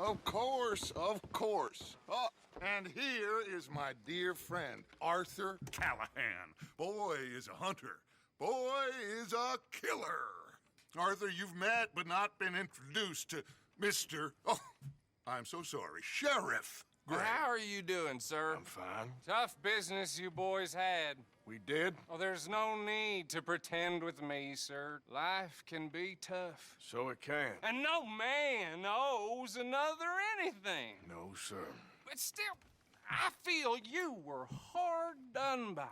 Of course, of course. Oh, and here is my dear friend, Arthur Callahan. Boy is a hunter. Boy is a killer. Arthur, you've met but not been introduced to Mr. Oh, I'm so sorry, Sheriff Gray. How are you doing, sir? I'm fine. Tough business you boys had. We did? Oh, there's no need to pretend with me, sir. Life can be tough. So it can. And no man owes another anything. No, sir. But still, I feel you were hard done by.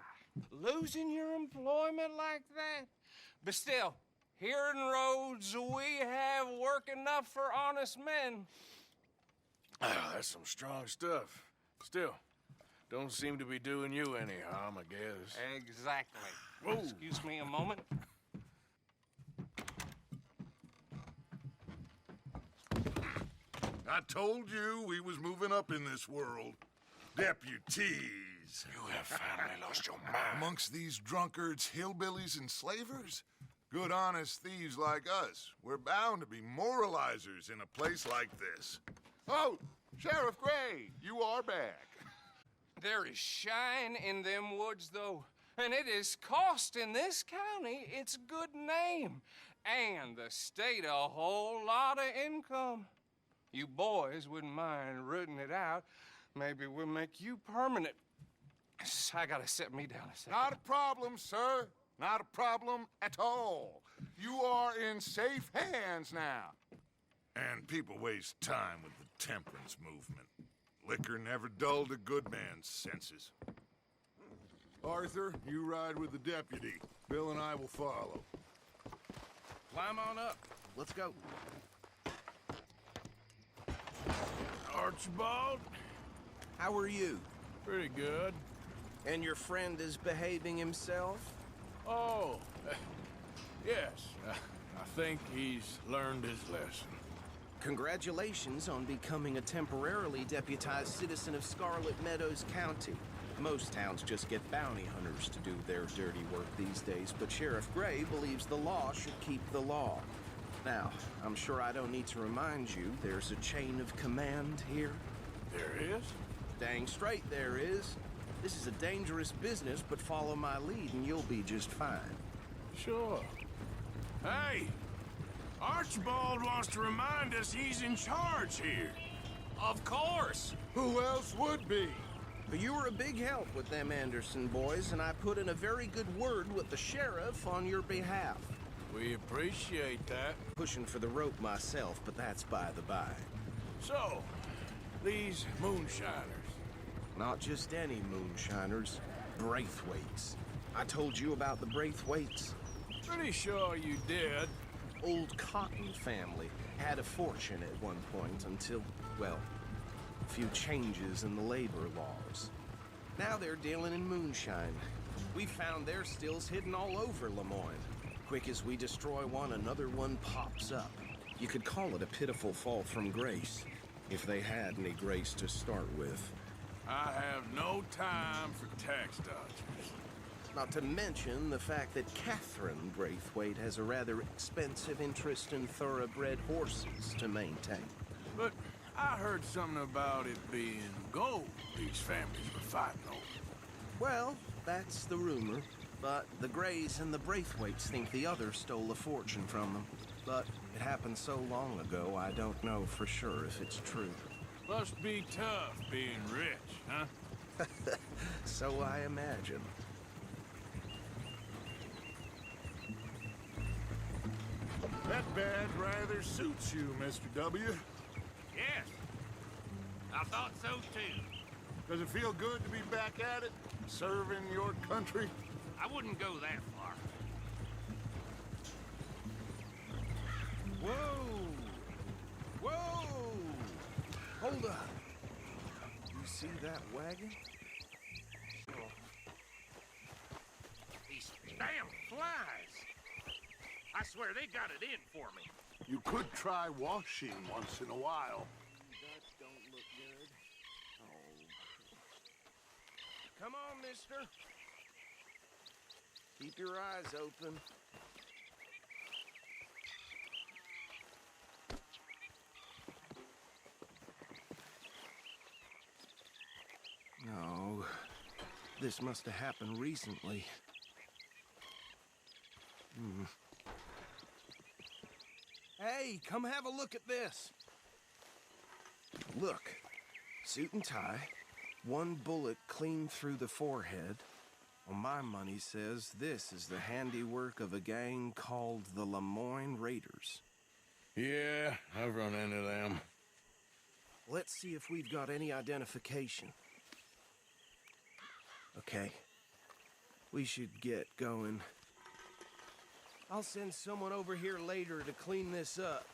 Losing your employment like that. But still, here in Rhodes, we have work enough for honest men. Ah, that's some strong stuff. Still, don't seem to be doing you any harm, I guess. Exactly. Whoa. Excuse me a moment. I told you we was moving up in this world. Deputies. You have finally lost your mind. Amongst these drunkards, hillbillies, and slavers? Good honest thieves like us. We're bound to be moralizers in a place like this. Oh, Sheriff Gray, you are back. There is shine in them woods, though, and it is costing this county its good name and the state a whole lot of income. You boys wouldn't mind rooting it out. Maybe we'll make you permanent. I gotta sit me down a second. Not a problem, sir. Not a problem at all. You are in safe hands now. And people waste time with the temperance movement. Liquor never dulled a good man's senses. Arthur, you ride with the deputy. Bill and I will follow. Climb on up. Let's go. Archibald? How are you? Pretty good. And your friend is behaving himself? Oh, yes. I think he's learned his lesson. Congratulations on becoming a temporarily deputized citizen of Scarlet Meadows County. Most towns just get bounty hunters to do their dirty work these days, but Sheriff Gray believes the law should keep the law. Now, I'm sure I don't need to remind you, there's a chain of command here. There is? Dang straight there is. This is a dangerous business, but follow my lead and you'll be just fine. Sure. Hey! Archibald wants to remind us he's in charge here. Of course. Who else would be? But you were a big help with them Anderson boys, and I put in a very good word with the sheriff on your behalf. We appreciate that. Pushing for the rope myself, but that's by the by. So, these moonshiners. Not just any moonshiners, Braithwaites. I told you about the Braithwaites. Pretty sure you did. Old Cotton family had a fortune at one point until, well, a few changes in the labor laws. Now they're dealing in moonshine. We found their stills hidden all over Lemoyne. Quick as we destroy one, another one pops up. You could call it a pitiful fall from grace, if they had any grace to start with. I have no time for tax dodgers. Not to mention the fact that Catherine Braithwaite has a rather expensive interest in thoroughbred horses to maintain. But I heard something about it being gold these families were fighting over. Well, that's the rumor. But the Grays and the Braithwaites think the other stole a fortune from them. But it happened so long ago, I don't know for sure if it's true. Must be tough being rich, huh? So I imagine. That badge rather suits you, Mr. W. Yes, I thought so too. Does it feel good to be back at it, serving your country? I wouldn't go that far. Whoa! Whoa! Hold up. You see that wagon? These damn flies! I swear they got it in for me. You could try washing once in a while. That don't look good. Oh. Come on, mister. Keep your eyes open. This must have happened recently. Hey, come have a look at this. Look, suit and tie, one bullet clean through the forehead. Well, my money says this is the handiwork of a gang called the Lemoyne Raiders. Yeah, I've run into them. Let's see if we've got any identification. Okay. We should get going. I'll send someone over here later to clean this up.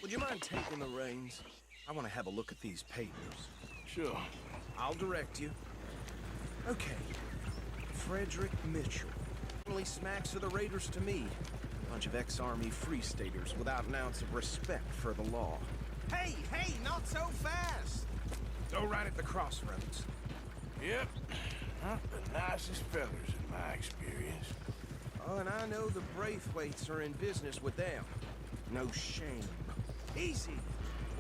Would you mind taking the reins? I want to have a look at these papers. Sure. I'll direct you. Okay. Frederick Mitchell. Only smacks of the Raiders to me. Bunch of ex-Army Free Staters without an ounce of respect for the law. Hey, not so fast! Go right at the crossroads. Yep. Not the nicest fellers in my experience. Oh, and I know the Braithwaites are in business with them. No shame. Easy.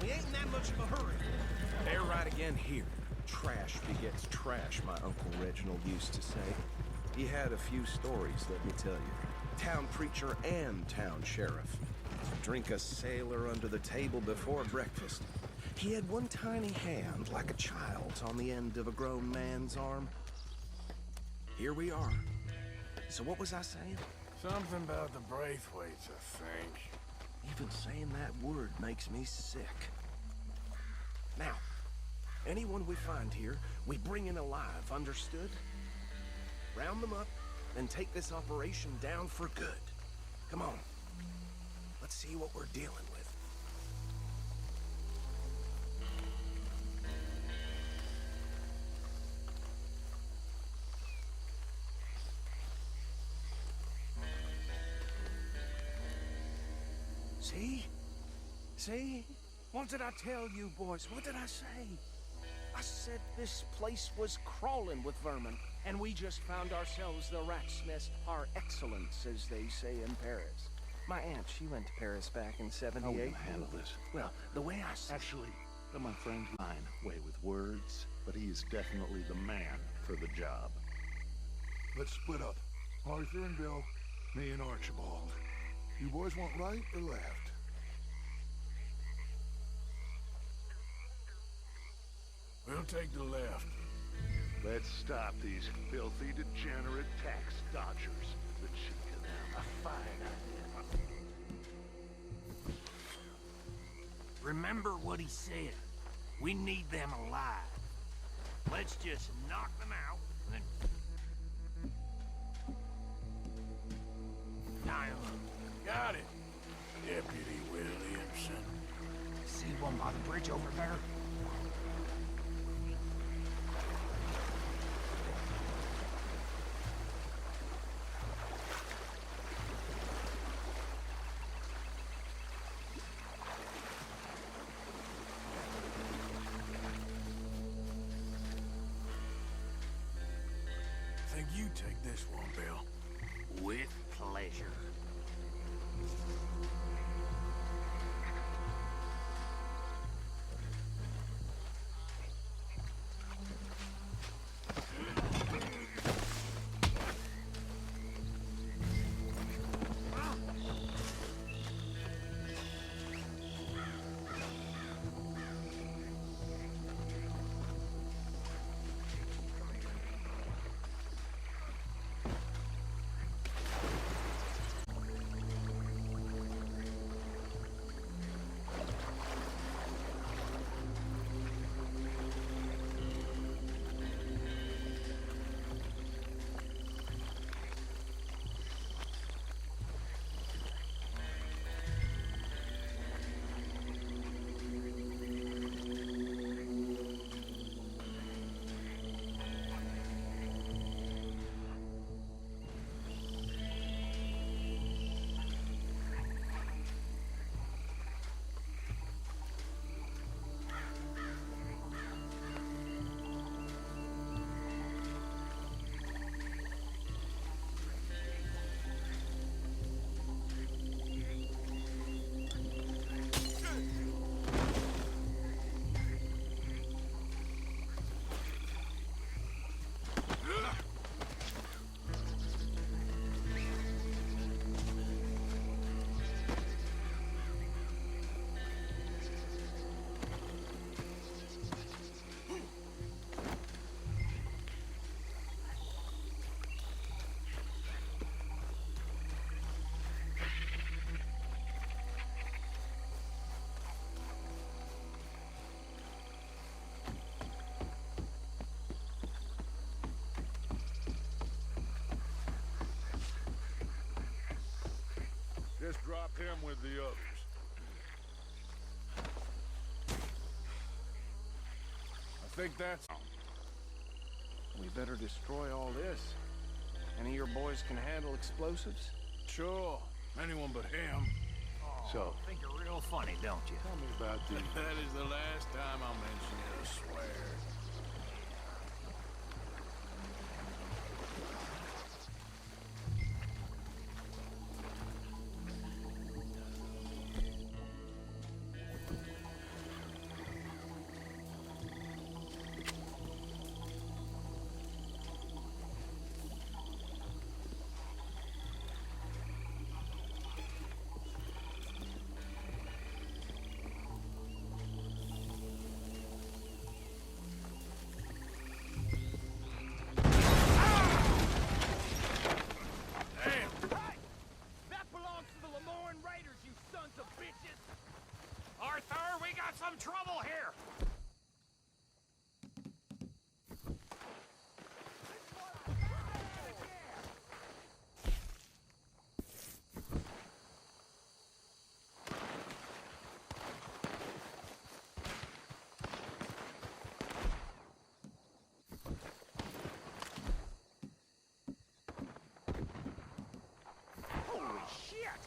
We ain't in that much of a hurry. They're right again here. Trash begets trash, my Uncle Reginald used to say. He had a few stories, let me tell you. Town preacher and town sheriff. Drink a sailor under the table before breakfast. He had one tiny hand, like a child's, on the end of a grown man's arm. Here we are. So what was I saying? Something about the Braithwaites, I think. Even saying that word makes me sick. Now, anyone we find here, we bring in alive, understood? Round them up, and take this operation down for good. Come on. Let's see what we're dealing with. See? See? What did I tell you, boys? What did I say? I said this place was crawling with vermin, and we just found ourselves the rat's nest par excellence, as they say in Paris. My aunt, she went to Paris back in '78. How are we gonna handle this? Well, the way I see Actually, let my friend line way with words, but he is definitely the man for the job. Let's split up. Arthur and Bill, me and Archibald. You boys want right or left? We'll take the left. Let's stop these filthy, degenerate tax dodgers. The cheek of them, a fine idea. Remember what he said. We need them alive. Let's just knock them out, and then... tie 'em up. Got it. Deputy Williamson. See one by the bridge over there? Think you take this one, Bill. With pleasure. Just drop him with the others. I think that's... We better destroy all this. Any of your boys can handle explosives? Sure. Anyone but him. So, Think you're real funny, don't you? tell me about these. That is the last time I'll mention it, I swear. Arthur, we got some trouble here! Holy shit!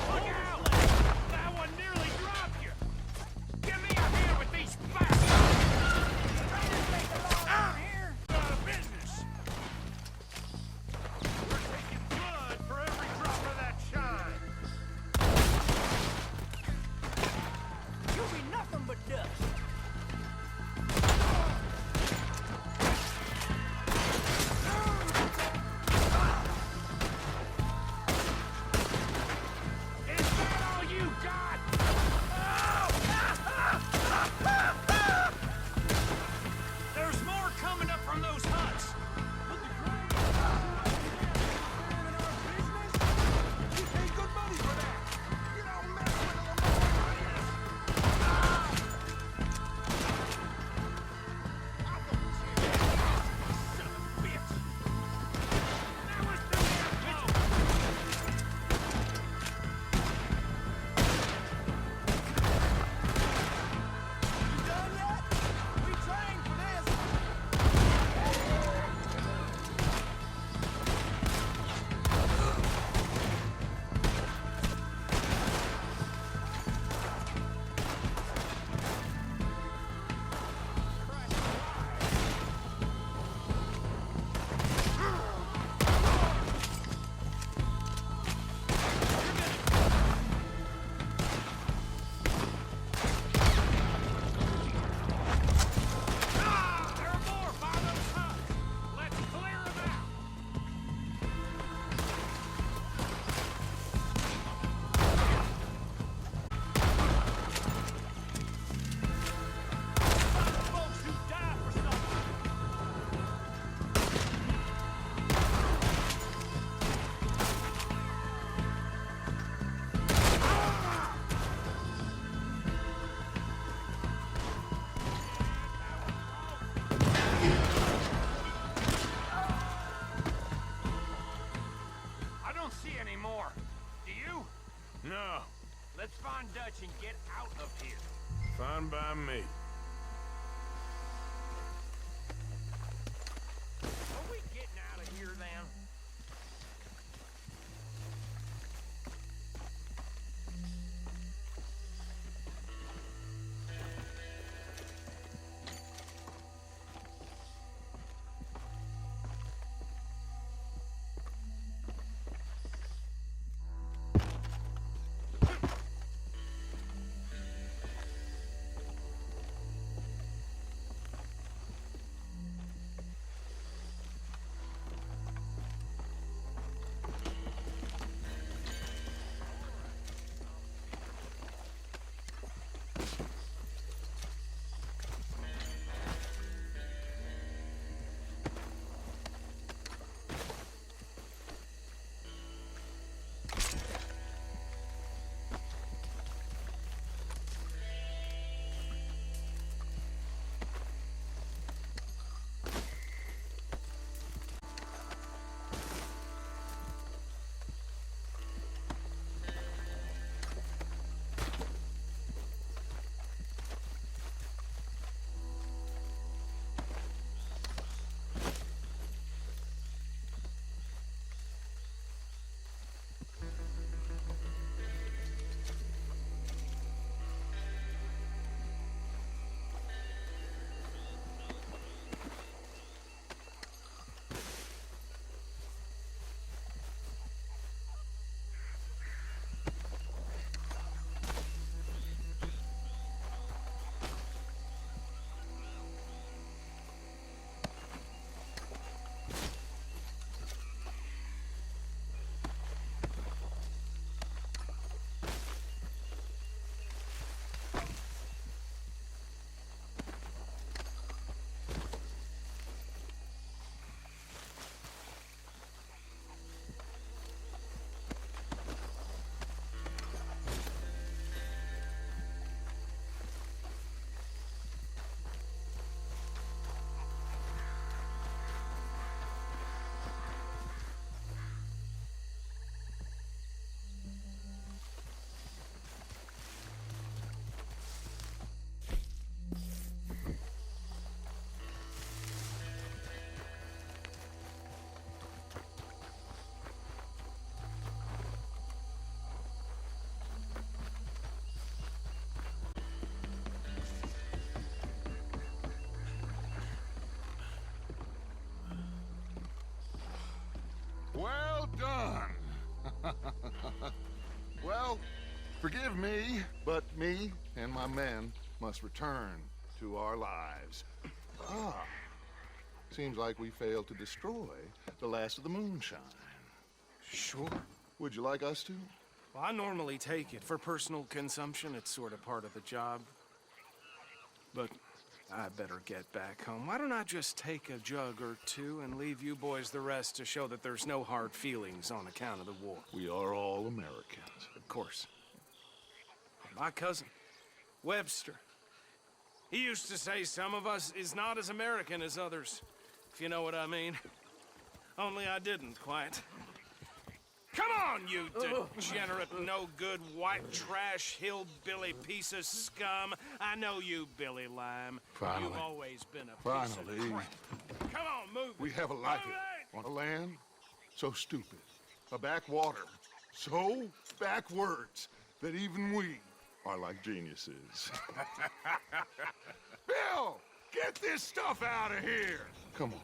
Look out! That one nearly dropped you! Give me a hand with these bastards! Out here! Out of business! We're taking blood for every drop of that shine! You'll be nothing but dust! Is that all you got? There's more coming up from those huts. You pay good money for that. You don't mess with the son of a bitch. That was the damn blow. You done yet? We trained for this. There are more by those huts. Let's clear them out. Folks who died for something. I don't see any more. Do you? No. Let's find Dutch and get out of here. Fine by me. Are we getting out of here then? Forgive me, but me and my men must return to our lives. Ah. Seems like we failed to destroy the last of the moonshine. Sure. Would you like us to? Well, I normally take it. For personal consumption, it's sort of part of the job. But I better get back home. Why don't I just take a jug or two and leave you boys the rest to show that there's no hard feelings on account of the war? We are all Americans. Of course. My cousin, Webster, he used to say some of us is not as American as others, if you know what I mean. Only I didn't quite. Come on, you degenerate, no-good, white trash, hillbilly piece of scum. I know you, Billy Lime. Finally. You've always been a piece of Finally. crap. Come on, move We it. have a life Move it! on a land so stupid, a backwater so backwards that even we are like geniuses. Bill, get this stuff out of here. Come on,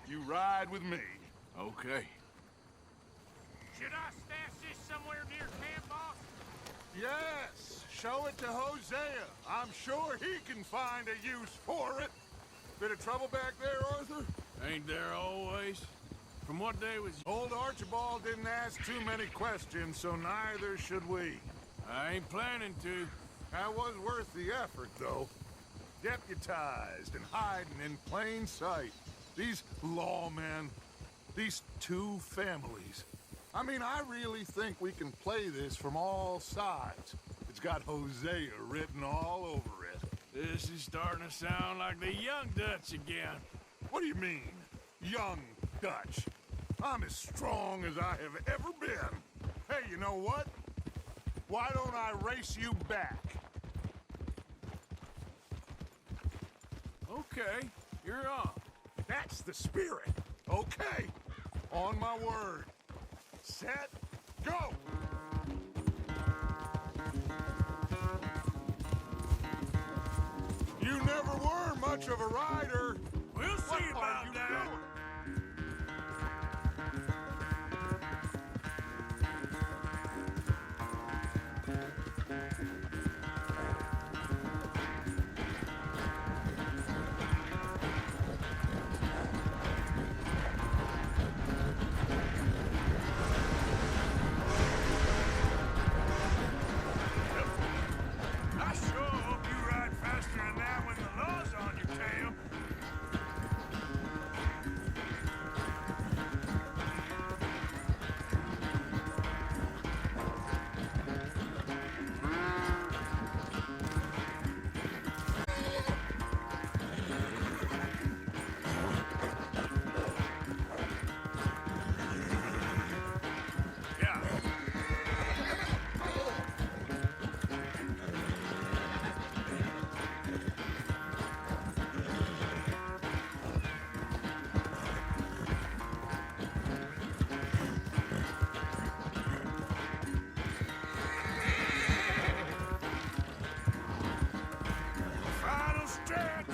you ride with me. Okay. Should I stash this somewhere near camp, boss? Yes, show it to Hosea. I'm sure he can find a use for it. Bit of trouble back there, Arthur? Ain't there always? From what day was... Old Archibald didn't ask too many questions, so neither should we. I ain't planning to. That was worth the effort, though. Deputized and hiding in plain sight. These lawmen, these two families. I mean, I really think we can play this from all sides. It's got Hosea written all over it. This is starting to sound like the Young Dutch again. What do you mean, young Dutch? I'm as strong as I have ever been. Hey, you know what? Why don't I race you back? Okay, you're on. That's the spirit. Okay, on my word. Set, go! You never were much of a rider. We'll see What are about you that. doing? I sure hope you ride faster than that when the law's on your tail. Yeah. Final stretch.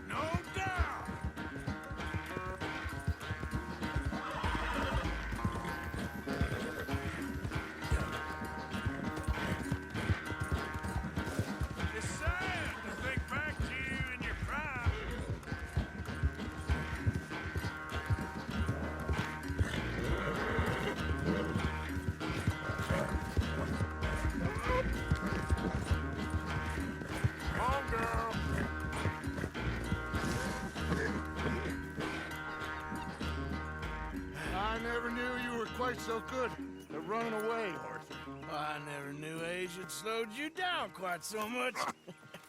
No doubt. It's sad to think back to you in your prime. Come on, girl. I never knew you were quite so good at running away, Arthur. I never knew age had slowed you down quite so much.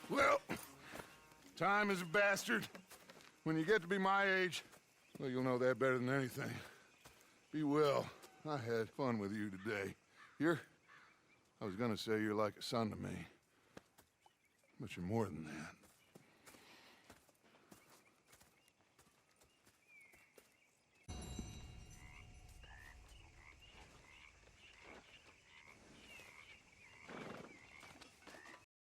Well, time is a bastard. When you get to be my age, well, you'll know that better than anything. Be well. I had fun with you today. I was gonna say you're like a son to me. But you're more than that.